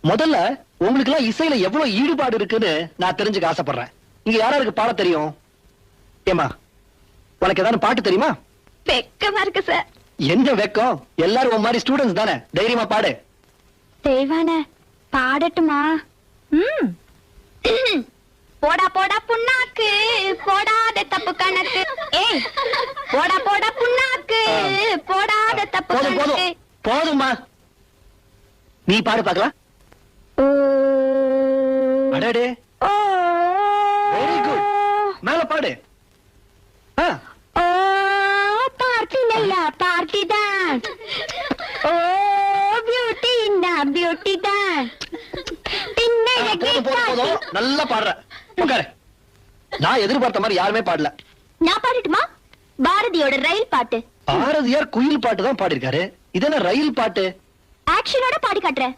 முதல்ல உங்களுக்கு எல்லாம் இசையில எவ்வளவு ஈடுபாடு இருக்குன்னு நான் தெரிஞ்சுக்க ஆசைப்படுறேன். இங்க யாராருக்கு பாட தெரியும்? ஏமா, உனக்கு ஏதாவது பாட்டு தெரியுமா? வெக்கமா இருக்கு சார். என்ன வெக்கம்? எல்லாரும் உன் மாதிரி ஸ்டூடெண்ட்ஸ் தானே, தைரியமா பாடு. தெய்வான பாடட்டுமா? போடா போடா புண்ணாக்கு போடாத தப்பு கணக்கு. ஏய், போடா போடா புண்ணாக்கு போடாத தப்பு போதும் போதும் கணக்கு. போதும்மா, நீ பாடு பாக்கலாம். ஓ அடடே, ஓ வெரி குட். மேல பாடு. ஓ பார்ட்டி இல்ல பார்ட்டி தான். ஓ பியூட்டி இந்த பியூட்டி தான். போதும் போதும் போதும், நல்லா பாடுற. உட்காரு. நான் எதிர்பார்த்த மாதிரி யாருமே பாடல. நான் பாடட்டுமா? பாரதியோட ரயில் பாட்டு. பாரதியார் குயில் பாட்டு தான் பாடிருக்காரு. இது என்ன ரயில் பாட்டு? ஆக்ஷனோட பாடி காட்டுறேன்.